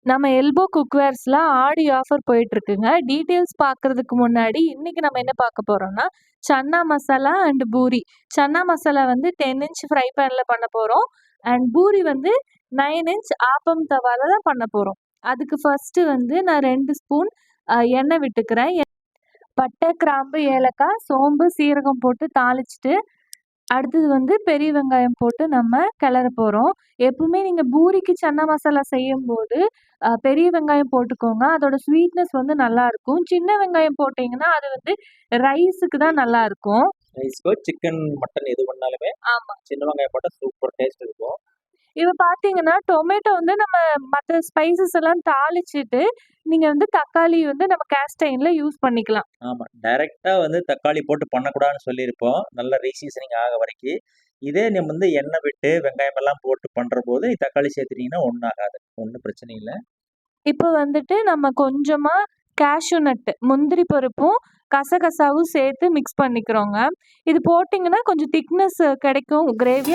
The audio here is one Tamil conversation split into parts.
நம்ம எல்போ குக்வேர்ஸ்ல ஆடி ஆஃபர் போயிட்டுருக்குங்க. டீட்டெயில்ஸ் பார்க்கறதுக்கு முன்னாடி, இன்னைக்கு நம்ம என்ன பார்க்க போறோம்னா, சன்னா மசாலா அண்ட் பூரி. சன்னா மசாலா வந்து 10 இன்ச் ஃப்ரை பேன்ல பண்ண போறோம். அண்ட் பூரி வந்து 9 இன்ச் ஆப்பம் தவால தான் பண்ண போறோம். அதுக்கு ஃபர்ஸ்ட்டு வந்து நான் 2 ஸ்பூன் எண்ணெய் விட்டுக்கிறேன். பட்டை, கிராம்பு, ஏலக்காய், சோம்பு, சீரகம் போட்டு தாளிச்சுட்டு, அடுத்தது வந்து பெரிய வெங்காயம் போட்டு நம்ம கிளற போறோம். எப்பவுமே நீங்க பூரிக்கு சன்னா மசாலா செய்யும்போது, பெரிய வெங்காயம் போட்டுக்கோங்க. அதோட ஸ்வீட்னஸ் வந்து நல்லாருக்கும். சின்ன வெங்காயம் போட்டீங்கன்னா, அது வந்து ரைஸுக்கு தான் நல்லாருக்கும். ரைஸ்க்கோ, சிக்கன், மட்டன் எது பண்ணாலுமே ஆமா. சின்ன வெங்காயம் போட்டா சூப்பர் டேஸ்ட் இருக்கும். இப்ப பார்த்தீங்கன்னா, டொமேட்டோ வந்து நம்ம மத்த ஸ்பைசஸ் எல்லாம் தாளிச்சுட்டு, நீங்க வந்து தக்காளி வந்து நம்ம கேஸ்ட் அயர்ன்ல யூஸ் பண்ணிக்கலாம். ஆமா. டைரக்ட்டா வந்து தக்காளி போட்டு பண்ணக்கூடாதுன்னு சொல்லியிருப்போம். நல்ல ரீசீசனிங் ஆக வரைக்கும். இதே நம்ம வந்து எண்ணெய் விட்டு, வெங்காயம் எல்லாம் போட்டு பண்றபோது, தக்காளி சேர்த்துட்டீங்கன்னா ஒண்ணும் ஆகாது. ஒண்ணும் பிரச்சனை இல்ல. இப்போ வந்துட்டு நம்ம கொஞ்சமா கேஷ்யூ நட்டு, முந்திரி பருப்பும், கசகசாவும் சேர்த்து மிக்ஸ் பண்ணிக்கிறோங்க. இது போட்டீங்கன்னா கொஞ்சம் திக்னஸ் கிடைக்கும் கிரேவி.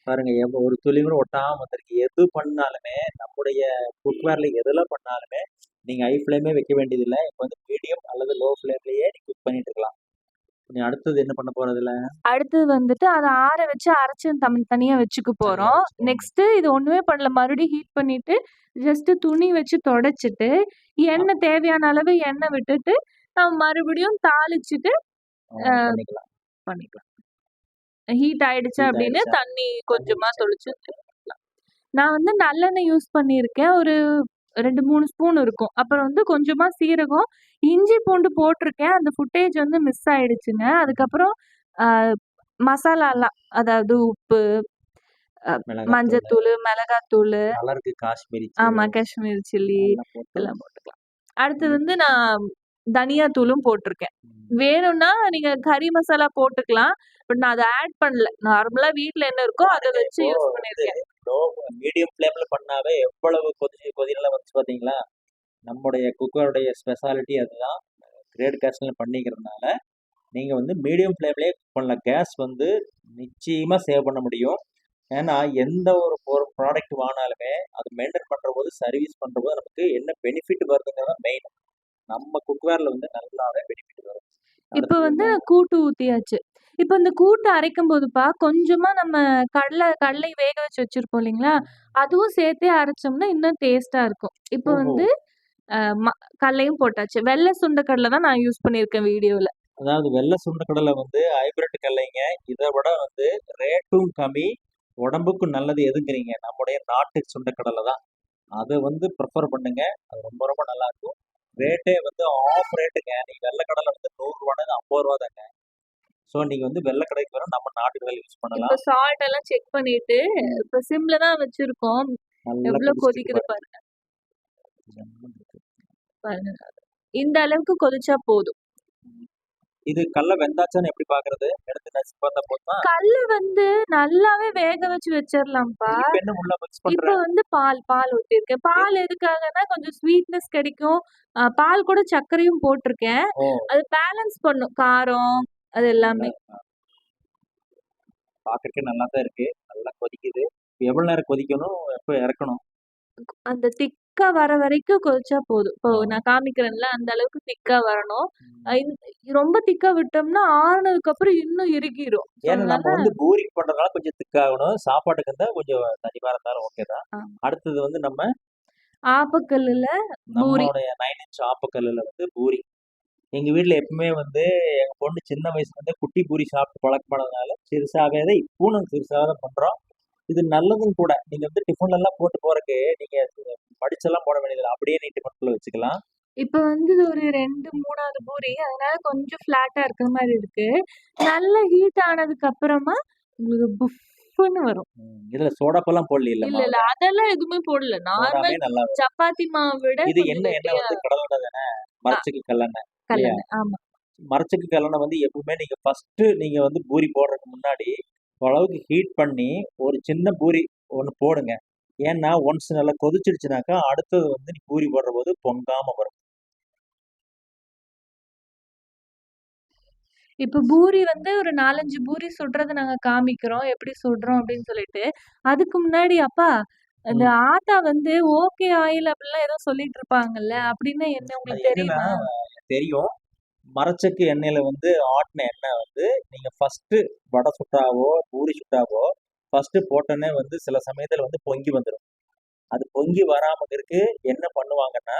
பாருங்க ஒரு துளி கூட ஒட்டாம வந்திருக்கு. எது பண்ணாலுமே நம்முடைய குக்வேர்ல எதுல பண்ணாலுமே நீங்க ஹை ஃப்ளேமே வைக்க வேண்டியதில்ல. இப்ப வந்து மீடியம் அல்லது லோ ஃப்ளேம்லயே நீங்க குக் பண்ணிட்டு இருக்கலாம். நீ அடுத்தது என்ன பண்ண போறதுல? அடுத்தது வந்துட்டு அத ஆற வச்சு அரைச்சு தனியா வச்சுக்க போறோம். நெக்ஸ்ட்டு இது ஒண்ணுமே பண்ணல. மறுபடியும் ஹீட் பண்ணிட்டு, ஜஸ்ட் துணி வச்சு தொடச்சுட்டு, எண்ணெய் தேவையான அளவு எண்ணெய் விட்டுட்டு, நம்ம மறுபடியும் தாளிச்சுட்டு பண்ணிக்கலாம். பண்ணிக்கலாம். ஹீட் ஆயிடுச்சு அப்படின்னு தண்ணி கொஞ்சமா தொளிச்சு ஊத்திக்கலாம். நான் வந்து நல்லெண்ணெய் யூஸ் பண்ணியிருக்கேன். ஒரு 2, 3 ஸ்பூன் இருக்கும். அப்புறம் வந்து கொஞ்சமா சீரகம், இஞ்சி பூண்டு போட்டிருக்கேன். அந்த ஃபுட்டேஜ் வந்து மிஸ் ஆயிடுச்சுங்க. அதுக்கப்புறம் அ மசாலாலாம், அதாவது உப்பு, மஞ்சத்தூளு, மிளகாத்தூளு, கலருக்கு காஷ்மீரி ஆமா காஷ்மீர் சில்லி போட்டு எல்லாம் போட்டுக்கலாம். அடுத்தது வந்து நான் தனியா தூளும் போட்டிருக்கேன். வேணும்னா நீங்க கறி மசாலா போட்டுக்கலாம். பட் நான் அத ஆட் பண்ணல. நார்மலா வீட்ல என்ன இருக்கோ அத வச்சு யூஸ் பண்ணியிருக்கேன். மீடியம் ஃப்ளேம்ல பண்ணாவே எவ்வளவு கொதியெல்லாம் வந்துச்சு பாத்தீங்களா? நம்முடைய குக்கருடைய ஸ்பெஷாலிட்டி அதுதான். கிரேட் கேஸ்ல பண்ணிக்கிறதுனால நீங்க வந்து மீடியம் ஃப்ளேம்லயே குக் பண்ணலாம். கேஸ் வந்து நிச்சயமா சேவ் பண்ண முடியும். ஏன்னா எந்த ஒரு ப்ராடக்ட் வாங்கினாலுமே அது மெயின்டைன் பண்ற போது, சர்வீஸ் பண்ற போது நமக்கு என்ன பெனிஃபிட் வருதுங்கிறது மெயின். நம்ம குக்வேர்ல வந்து நல்லாவே பெனிஃபிட் வரும். இப்ப வந்து கூட்டு ஊத்தியாச்சு. இப்ப இந்த கூட்டு அரைக்கும் போதுப்பா, கொஞ்சமா நம்ம கடலை வேக வச்சு வச்சிருப்போம் இல்லைங்களா? அதுவும் சேர்த்தே அரைச்சோம்னா இன்னும் டேஸ்ட்டா இருக்கும். இப்ப வந்து அ ம கடலையும் போட்டாச்சு. வெள்ள சுண்ட கடல தான் நான் யூஸ் பண்ணியிருக்கேன் வீடியோல. அதாவது வெள்ளை சுண்டக்கடலை வந்து ஹைபிரிட் கடலைங்க. இதை விட வந்து ரேட்டும் கம்மி, உடம்புக்கும் நல்லது எதுங்கிறீங்க? நம்முடைய நாட்டு சுண்டக்கடலை தான். அதை வந்து ப்ரிஃபர் பண்ணுங்க. அது ரொம்ப ரொம்ப நல்லா இருக்கும். ரேட்டே வந்து ஆஃப் ரேட்டுங்க. நீங்க வெள்ளைக்கடலை வந்து 100 ரூபானது 50 ரூபா தாங்க. ஸோ நீங்க வந்து வெள்ளை கடைக்கு வர நம்ம நாட்டு கடலை யூஸ் பண்ணலாம். இப்ப சால்ட் எல்லாம் செக் பண்ணிட்டு, இப்ப சிம்ல தான் வச்சிருக்கோம். எவ்வளவு கொதிக்குது பாருங்க. பாருங்க. இந்த அளவுக்கு கொதிச்சா போதும். இது கடல வெந்தாச்சான்னு எப்படி பாக்குறது? எடுத்து நசுக்கி பார்த்தா போதுமா? கடல வந்து நல்லாவே வேக வச்சு வச்சிரலாம்ப்பா. இப்ப என்ன உள்ள மிக்ஸ் இப்ப பண்ற? வந்து பால் ஊத்திருக்கேன். பால் எதுக்காகன்னா கொஞ்சம் ஸ்வீட்னஸ் கிடைக்கும். பால் கூட சர்க்கரையும் போட்டிருக்கேன். அது பேலன்ஸ் பண்ணும். காரம் அது எல்லாமே. பாக்குறதுக்கே நல்லா தான் இருக்கு. நல்லா கொதிக்குது. எவ்வளவு நேரம் கொதிக்கணும்? எப்ப இறக்கணும்? அந்த திக்கா வர வரைக்கும் கொதிச்சா போதும். இப்போ நான் காமிக்கிறேன்ல, அந்த அளவுக்கு திக்கா வரணும். ரொம்ப திக்கா விட்டோம்னா ஆறுனதுக்கு அப்புறம் இன்னும் இறுகிரும். ஏன்னா நம்ம வந்து பூரிக்கு பண்றதுனால கொஞ்சம் திக்காகணும். சாப்பாட்டுக்கு இருந்தா கொஞ்சம் தனிமா இருந்தாலும் ஓகே தான். அடுத்தது வந்து நம்ம ஆப்பக்கல்லுல பூரி. நம்மளுடைய 9 இன்ச் ஆப்பக்கல்லுல வந்து பூரி. எங்க வீட்ல எப்பவுமே வந்து எங்க பொண்ணு சின்ன வயசுல இருந்தே குட்டி பூரி சாப்பிட்டு பழக்கமானதுனால சிறுசாவே தான் இப்பவும் சிறுசாக தான் பண்றோம். இது நல்லதும் கூட. நீங்க வந்து டிஃபன்ல எல்லாம் போட்டு போறதுக்கு நீங்க மடிச்செல்லாம் போட வேண்டியதில்லை. அப்படியே நீ டிஃபனுக்குள்ள வச்சுக்கலாம். இப்ப வந்து ஒரு 2, 3வது பூரி. அதனால கொஞ்சம் ஃப்ளாட்டா இருக்கிற மாரி இருக்கு. நல்ல ஹீட் ஆனதுக்கு அப்புறமா உங்களுக்கு புஃப்ன்னு வரும். இதுல சோடாப்பெல்லாம் போடல. இல்ல. அதெல்லாம் எதுவுமே போடல. நார்மல் சப்பாத்தி மாவு விட இது என்ன எண்ணெய் வந்து கடலெண்ணெய் தானே? மரச்செக்கு கல்லெண்ணெய். கல்லெண்ணெய். ஆமா. மரச்செக்கு கல்லெண்ணெய் வந்து எப்பவுமே நீங்க ஃபர்ஸ்ட் நீங்க வந்து பூரி போடுறதுக்கு முன்னாடி ஓரளவுக்கு ஹீட் பண்ணி ஒரு சின்ன பூரி ஒண்ணு போடுங்க. ஏன்னா ஒன்ஸ் நல்லா கொதிச்சிடுச்சுனாக்கா அடுத்தது வந்து நீ பூரி போடுற போது பொங்காம வரும். இப்ப பூரி வந்து ஒரு 4, 5 பூரி சுடுறத நாங்க காமிக்கிறோம். எப்படி சுடுறோம் அப்படின்னு சொல்லிட்டு. அதுக்கு முன்னாடி அப்பா அந்த ம். ஆத்தா வந்து ஓகே ஆயில் அப்படிலாம் ஏதோ சொல்லிட்டு இருப்பாங்கல்ல. அப்படின்னா என்ன அது உங்களுக்கு என்னன்னா தெரியுமா? தெரியும். மரச்செக்கு எண்ணெயில வந்து ஆட்டுன எண்ணெய் வந்து நீங்க ஃபர்ஸ்ட்டு வடை சுட்டாவோ, பூரி சுட்டாவோ, ஃபர்ஸ்ட்டு போட்டோனே வந்து சில சமயத்துல வந்து பொங்கி வந்துரும். அது பொங்கி வராம இருக்கு என்ன பண்ணுவாங்கன்னா,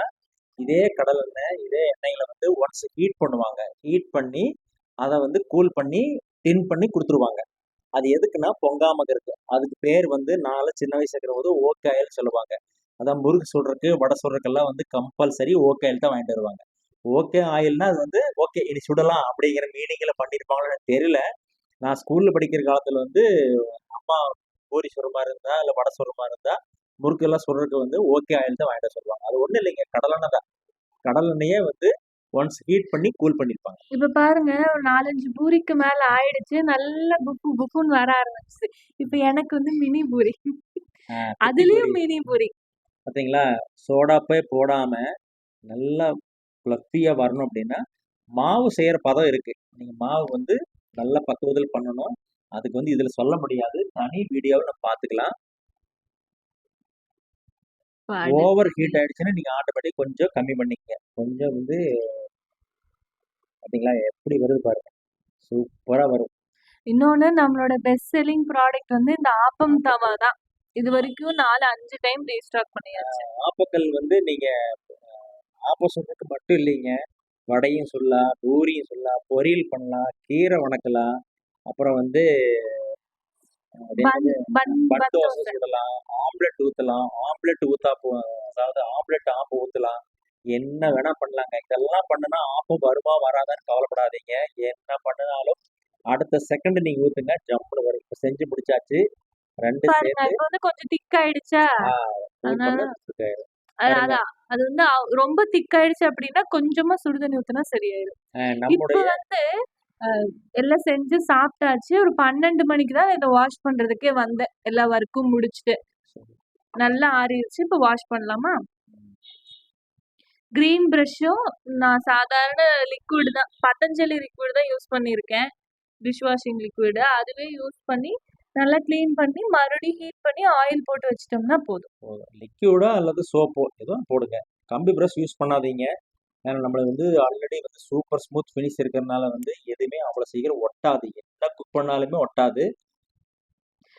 இதே கடலெண்ணெய், இதே எண்ணெயில வந்து ஒன்ஸ் ஹீட் பண்ணுவாங்க. ஹீட் பண்ணி, அத வந்து கூல் பண்ணி, டின் பண்ணி குடுத்துருவாங்க. அது எதுக்குன்னா பொங்காம இருக்கு. அதுக்கு பேர் வந்து நான்லாம் சின்ன வயசுல இருக்கிறபோது ஓக் ஆயில்னு சொல்லுவாங்க. அதான் முறுக்கு சுடுறதுக்கு, வடை சுடுறதுக்கெல்லாம் வந்து கம்பல்சரி ஓக் ஆயில் தான் வாங்கிட்டு வருவாங்க. ஓகே ஆயில்னா அது வந்து ஓகே இனி சுடலாம் அப்படிங்கிற மீனிங்ல பண்ணியிருப்பாங்களோ எனக்கு தெரியல. நான் ஸ்கூல்ல படிக்கிற காலத்துல வந்து அம்மா பூரி சுடுற மாரி இருந்தா, இல்ல வடை சுடுற மாரி இருந்தா, முறுக்கெல்லாம் சுடுறதுக்கு வந்து ஓகே ஆயில் தான் வாங்கிட்டு வர சொல்லுவாங்க. அது ஒண்ணும் இல்லைங்க. கடலெண்ணெய் தான். கடலெண்ணெயே வந்து ஒன்ஸ் ஹீட் பண்ணி கூல் பண்ணியிருப்பாங்க. இப்ப பாருங்க ஒரு 4, 5 பூரிக்கு மேல ஆயிடுச்சு. நல்லா புஃப்பு புஃப்புன்னு வர ஆரம்பிச்சுது. இப்ப எனக்கு வந்து மினி பூரி. குட்டி பூரி அதுலயும் மினி பூரி. பார்த்தீங்களா? சோடாப்பே போடாம நல்லா ஃப்ளஃபியா வரணும் அப்படின்னா, மாவு செய்யற பதம் இருக்கு. நீங்க மாவு வந்து நல்ல பக்குவத்துல பண்ணணும். அதுக்கு வந்து இதுல சொல்ல முடியாது. தனி வீடியோவ நம்ம பார்த்துக்கலாம். இப்ப ஓவர் அடுத்தது ஹீட் ஆயிடுச்சுன்னா, நீங்க ஆட்டோமேட்டிக் கொஞ்சம் கம்மி பண்ணிக்கங்க. கொஞ்சம் வந்து பார்த்தீங்களா? எப்படி வருது பாருங்க. சூப்பரா வரும். இன்னொன்னு நம்மளோட பெஸ்ட் செல்லிங் ப்ராடக்ட் வந்து இந்த ஆப்பம் தவா தான். இதுவரைக்கும் 4, 5 டைம் ரீஸ்டாக் பண்ணியாச்சு. ஆப்பக்கல் வந்து நீங்க ஆப்பம் சுடுறதுக்கு மட்டும் இல்லைங்க. வடையும் சுடலாம், பூரியும் சுடலாம், பொரியல் பண்ணலாம், கீரை வணக்கலாம். அப்புறம் வந்து அது பன் என்னது பன் பன் பன் தோசை தோசை. சுடலாம், ஆம்லெட் ஊத்தலாம், ஆம்லெட் ஊத்தாப்பம் அதாவது ஆம்லெட் ஆப்பம் ஊத்தலாம். என்ன வேணா பண்ணலாங்க. இதெல்லாம் பண்ணுனா ஆப்பம் வருமா வராதான்னு கவலைப்படாதீங்க. என்ன பண்ணுனாலும் அடுத்த செகண்ட் நீங்க ஊத்துங்க ஜம்முன்னு வரும். இப்ப செஞ்சு முடிச்சாச்சு. 2 பாருங்க சேர்த்து இப்ப வந்து கொஞ்சம் திக் ஆயிடுச்சா? அதனால ஊத்துனோம்னா சுட்டாயிரும். அதான் பாருங்க. அதான். அது வந்து ரொம்ப திக் ஆயிடுச்சு அப்படின்னா, கொஞ்சமா சுடு தண்ணி ஊத்துனா சரியாயிரும். இப்ப நம்முடைய வந்து அ எல்லாம் செஞ்சு சாப்பிட்டாச்சு. ஒரு 12 மணிக்கு தான் இத வாஷ் பண்றதுக்கே வந்தேன். எல்லா ஒர்க்கும் முடிச்சுட்டு. நல்லா ஆறிருச்சு. இப்ப வாஷ் பண்ணலாமா? கிரீன் பிரஷ்ஷும் நான் சாதாரண லிக்விட் தான். பதஞ்சலி லிக்விட் தான் யூஸ் பண்ணியிருக்கேன். Dish washing liquid. அதுவே யூஸ் பண்ணி நல்லா கிளீன் பண்ணி மறுபடியும் ஹீட் பண்ணி ஆயில் போட்டு வச்சுட்டோம்னா போதும். லிக்யூடோ அல்லது சோப்போ ஏதோ ஒண்ணு போடுங்க. கம்பி பிரஷ் யூஸ் பண்ணாதீங்க. ஏன்னா நம்மளுக்கு வந்து ஆல்ரெடி வந்து சூப்பர் ஸ்மூத் ஃபினிஷ் இருக்கிறதுனால வந்து எதுவுமே அவ்வளோ சீக்கிரம் ஒட்டாது. என்ன குக் பண்ணாலுமே ஒட்டாது.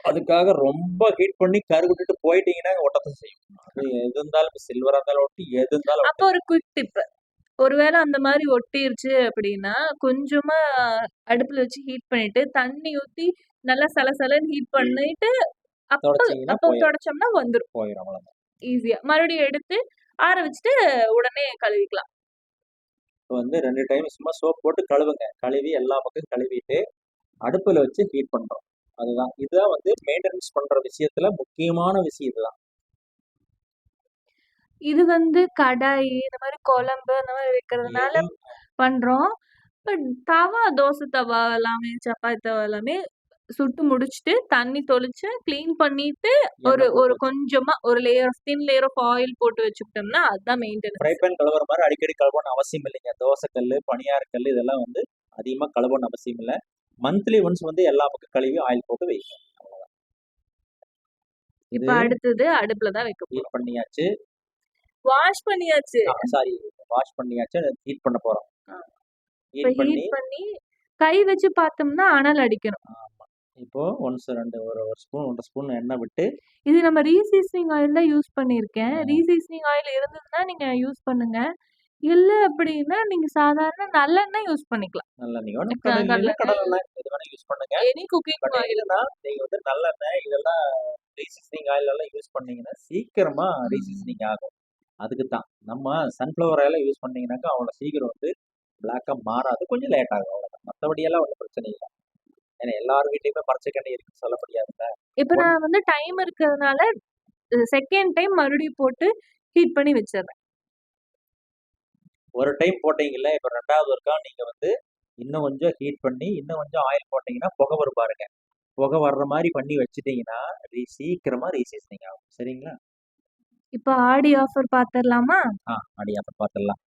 அதுக்காக ரொம்ப ஹீட் பண்ணி கருவிட்டுட்டு போயிட்டீங்கன்னா ஒட்டத்தான் செய்யும். அது எது இருந்தாலும் சில்வரா இருந்தாலும் ஒட்டி, எது இருந்தாலும் அப்போ ஒட்டும். ஒரு குயிக் டிப். ஒருவேளை அந்த மாரி ஒட்டிருச்சு அப்படின்னா, கொஞ்சமா அடுப்புல வச்சு ஹீட் பண்ணிட்டு, தண்ணி ஊத்தி நல்லா சலசலன்னு ஹீட் பண்ணிட்டு, அப்ப தொடச்சீங்கன்னா அப்ப போயிடும். தொடச்சோம்னா வந்துரும். போயிடும் அவ்வளோதான். ஈஸியா. மறுபடியும் எடுத்து ஆற வச்சுட்டு உடனே கழுவிக்கலாம். இப்போ வந்து 2 டைம் சும்மா சோப் போட்டு கழுவுங்க. கழுவி எல்லா பக்கம் கழுவிட்டு அடுப்புல வச்சு ஹீட் பண்றோம். அதுதான். இதுதான் வந்து மெயின்டனன்ஸ் பண்ற விஷயத்துல முக்கியமான விஷயம் இதுதான். இது வந்து கடாயி, இந்த மாரி குழம்பு அந்த மாரி வைக்கிறதுனால எது பண்றோம். பட் தவா, தோசை தவா எல்லாமே, சப்பாத்தி தவா எல்லாமே சுட்டு முடிச்சுட்டு, தண்ணி தொளிச்சு, கிளீன் பண்ணிட்டு, ஒரு எண்ணெய் போட்டு ஒரு வச்சு கொஞ்சமா ஒரு layer thin layer of oil போட்டு வச்சுக்கிட்டோம்னா, அதுதான் ஃப்ரை மெயின்டனன்ஸ். பேன் கழுவுற மாதிரி அடிக்கடி கழுவணும்னு அவசியம் இல்லைங்க. தோசை கல்லு, பணியார கல்லு இதெல்லாம் வந்து அதிகமா கழுவணும்னு அவசியம் இல்ல. மந்த்லி ஒன்ஸ் வந்து எல்லா பக்கம் கழுவி ஆயில் போட்டு வைங்க. அவ்வளவுதான். இப்ப இது அடுத்தது அடுப்புல தான் வைக்க ஹீட் போறோம். பண்ணியாச்சு. வாஷ் பண்ணியாச்சு. சாரி வாஷ் பண்ணியாச்சு. ஹீட் பண்ண போறோம். இப்ப ஹீட் பண்ணி ஹீட் பண்ணி, கை வச்சு பார்த்தோம்னா அனல் அடிக்கணும். ஆமா. இப்போ ஒன்ஸ் 2 ஒரு ஸ்பூன் 1 1/2 ஸ்பூன் எண்ணெய் விட்டு இது நம்ம ரீசீசனிங் ஆயில் தான் யூஸ் பண்ணியிருக்கேன். அ ரீசீசனிங் ஆயில் இருந்ததுன்னா நீங்க யூஸ் பண்ணுங்க. இல்ல அப்படின்னா, நீங்க சாதாரண நல்லெண்ணெய் யூஸ் பண்ணிக்கலாம். நல்லெண்ணெய் வேணும். கடலெண்ணெய், கடலெண்ணெய் எது வேணா யூஸ் பண்ணுங்க. Any cooking but oil. என்னன்னா நீங்க வந்து நல்லெண்ணெய் இதெல்லாம் ரீசீசனிங் ஆயில் எல்லாம் யூஸ் பண்ணீங்கன்னா சீக்கிரமா ரீசீசனிங் ஆகும். அதுக்கு தான். நம்ம சன்ஃப்ளவர் ஆயில யூஸ் பண்ணீங்கன்னாக்கா அவ்வளோ சீக்கிரம் வந்து பிளாக்கா மாறாது. கொஞ்சம் லேட் ஆகும் அவ்வளோதான். மத்தபடி எல்லாம் ஒண்ணும் பிரச்சனை இல்ல. ஏன்னா எல்லார் வீட்லயுமே மரச்செக்கெண்ணெய் இருக்குன்னு சொல்ல முடியாதுல்ல. இப்ப ஒன் நான் வந்து டைம் இருக்கிறதுனால, செகண்ட் டைம் மறுபடியும் போட்டு ஹீட் பண்ணி வச்சுர்றேன். ஒரு டைம் போட்டீங்கல்ல, இப்ப 2வது ஒருக்கா நீங்க வந்து இன்னும் கொஞ்சம் ஹீட் பண்ணி, இன்னும் கொஞ்சம் ஆயில் போட்டீங்கன்னா புகை வரும் பாருங்க. புகை வர்ற மாரி பண்ணி வச்சுட்டீங்கன்னா, சீக்கிரமா ரீசீசனிங் ஆகும். சரிங்களா? இப்ப ஆடி ஆஃபர் பாத்துரலாமா? ஆடி ஆஃபர் பார்த்துடலாம்.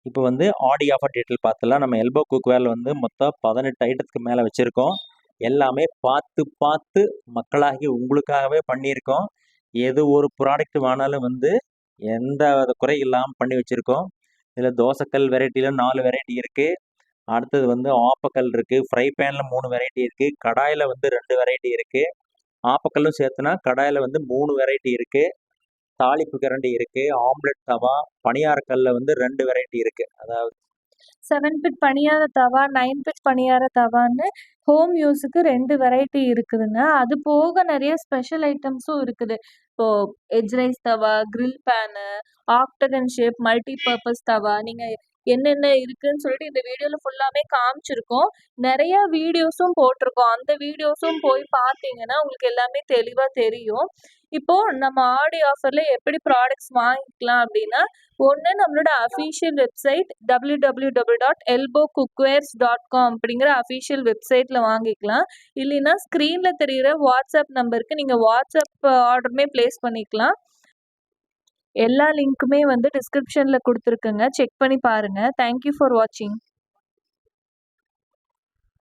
இப்போ வந்து ஆடி ஆஃபர் டீட்டெயில் பார்த்துடலாம். நம்ம எல்போ குக்வேர்ல வந்து மொத்தம் 18 ஐட்டத்துக்கு மேல வச்சிருக்கோம். எல்லாமே பார்த்து பார்த்து மக்களாகிய உங்களுக்காகவே பண்ணியிருக்கோம். எது ஒரு ப்ராடக்ட் வாங்கினாலும் வந்து எந்த குறை இல்லாமல் பண்ணி வச்சுருக்கோம். இதில் தோசைக்கல் வெரைட்டியில் 4 வெரைட்டி இருக்குது. அடுத்தது வந்து ஆப்பக்கல் இருக்குது. ஃப்ரை பேனில் 3 வெரைட்டி இருக்குது. கடாயில் வந்து 2 வெரைட்டி இருக்குது. ஆப்பக்கல்லும் சேர்த்துனா கடாயில் வந்து 3 வெரைட்டி இருக்குது. தாளிப்பு கரண்டி இருக்குது. ஆம்லெட் தவா, பணியாரக்கல்ல வந்து 2 வெரைட்டி இருக்குது. அதாவது 7 பிட் பணியார தவா, 9 பிட் பணியார தவான்னு ஹோம் யூஸுக்கு 2 வெரைட்டி இருக்குதுங்க. அது போக நிறைய ஸ்பெஷல் ஐட்டம்ஸும் இருக்குது. இப்போ egg rice tawa, grill pan, octagon shape, multi purpose tawa, நீங்கள் என்னென்ன இருக்குன்னு சொல்லிட்டு இந்த வீடியோவில் ஃபுல்லாமே காமிச்சிருக்கோம். நிறைய வீடியோஸும் போட்டிருக்கோம். அந்த வீடியோஸும் போய் பார்த்தீங்கன்னா உங்களுக்கு எல்லாமே தெளிவாக தெரியும். இப்போ நம்ம ஆடி ஆஃபர்ல எப்படி ப்ராடக்ட்ஸ் வாங்கிக்கலாம் அப்படின்னா, ஒன்று நம்மளோட அஃபீஷியல் வெப்சைட் www.elbowcookwares.com அப்படிங்கிற அஃபீஷியல் வெப்சைட்டில் வாங்கிக்கலாம். இல்லைன்னா ஸ்க்ரீனில் தெரிகிற வாட்ஸ்அப் நம்பருக்கு நீங்கள் வாட்ஸ்அப் ஆர்டருமே ப்ளேஸ் பண்ணிக்கலாம். எல்லா லிங்க்குமே வந்து டிஸ்கிரிப்ஷனில் கொடுத்துருக்குங்க. செக் பண்ணி பாருங்கள். தேங்க்யூ ஃபார் வாட்சிங்.